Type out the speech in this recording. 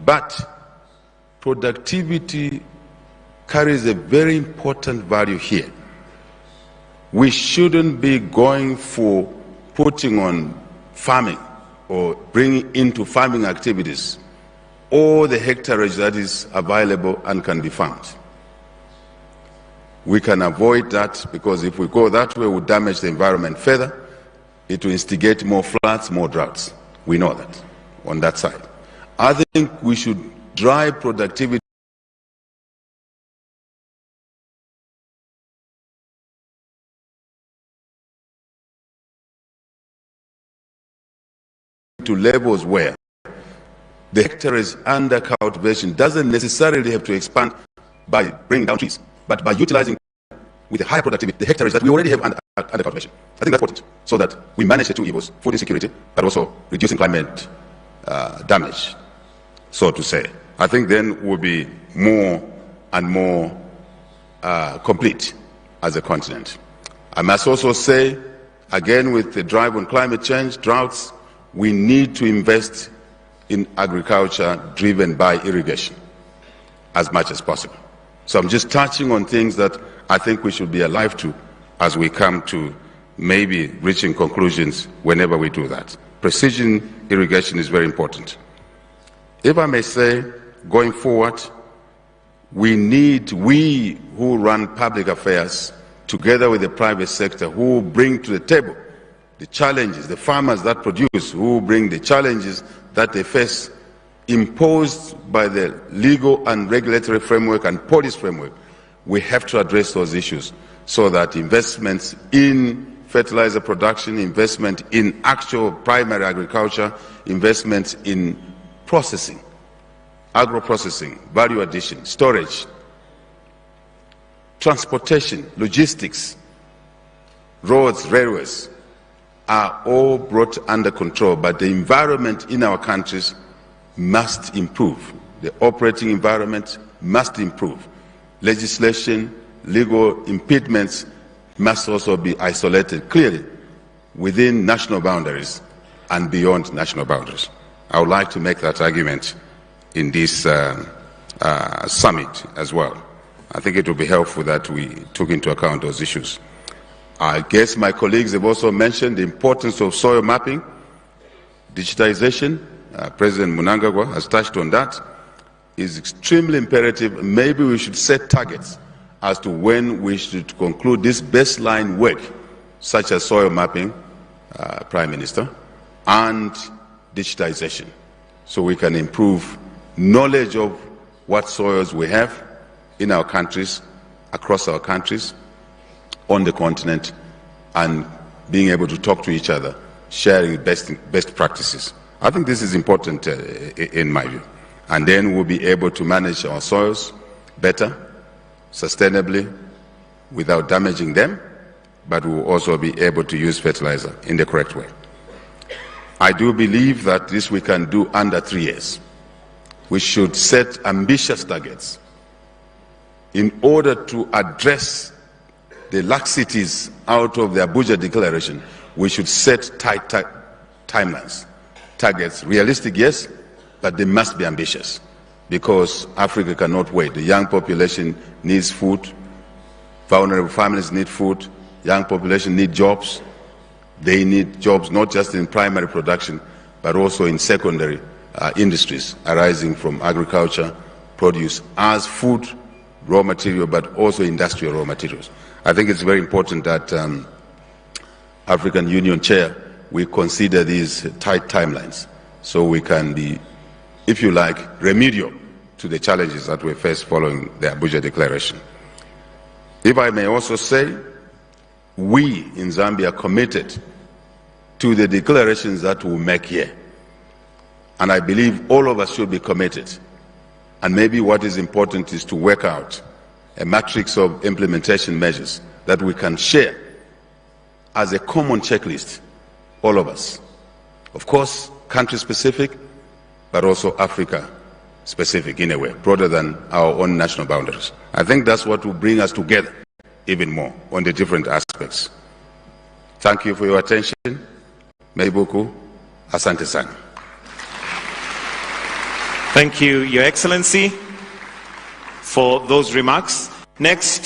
But productivity carries a very important value here. We shouldn't be going for putting on farming or bringing into farming activities all the hectareage that is available and can be farmed. We can avoid that, because if we go that way, we damage the environment further. It will instigate more floods, more droughts. We know that on that side. I think we should drive productivity to levels where the hectares under cultivation doesn't necessarily have to expand by bringing down trees, but by utilizing with a higher productivity the hectares that we already have under cultivation. I think that's important, so that we manage the two evils, food insecurity, but also reducing climate damage, so to say. I think then we'll be more and more complete as a continent. I must also say, again, with the drive on climate change, droughts, we need to invest in agriculture driven by irrigation as much as possible. So I'm just touching on things that I think we should be alive to as we come to maybe reaching conclusions whenever we do that. Precision irrigation is very important. If I may say, going forward, we who run public affairs, together with the private sector, who bring to the table the challenges, the farmers that produce, who bring the challenges that they face imposed by the legal and regulatory framework and policy framework, we have to address those issues so that investments in fertilizer production, investment in actual primary agriculture, investments in processing, agro-processing, value addition, storage, transportation, logistics, roads, railways, are all brought under control, but the environment in our countries must improve. The operating environment must improve. Legislation, legal impediments must also be isolated clearly within national boundaries and beyond national boundaries. I would like to make that argument in this summit as well. I think it will be helpful that we took into account those issues. I guess my colleagues have also mentioned the importance of soil mapping, digitization. President Mnangagwa has touched on that. Is extremely imperative. Maybe we should set targets as to when we should conclude this baseline work, such as soil mapping, Prime Minister, and digitization, so we can improve knowledge of what soils we have in our countries, across our countries, on the continent, and being able to talk to each other, sharing best practices. I think this is important in my view. And then we'll be able to manage our soils better, sustainably, without damaging them, but we'll also be able to use fertilizer in the correct way. I do believe that this we can do under 3 years. We should set ambitious targets in order to address the laxities out of the Abuja Declaration. We should set tight timelines, targets, realistic, yes, but they must be ambitious, because Africa cannot wait. The young population needs food, vulnerable families need food, young population need jobs. They need jobs not just in primary production, but also in secondary industries arising from agriculture, produce as food, raw material, but also industrial raw materials. I think it's very important that African Union Chair, we consider these tight timelines so we can be, if you like, remedial to the challenges that we face following the Abuja Declaration. If I may also say, we in Zambia are committed to the declarations that we make here. And I believe all of us should be committed. And maybe what is important is to work out a matrix of implementation measures that we can share as a common checklist, all of us. Of course, country-specific, but also Africa-specific in a way, broader than our own national boundaries. I think that's what will bring us together even more on the different aspects. Thank you for your attention. Merci beaucoup. Asante sana. Thank you, Your Excellency, for those remarks. Next,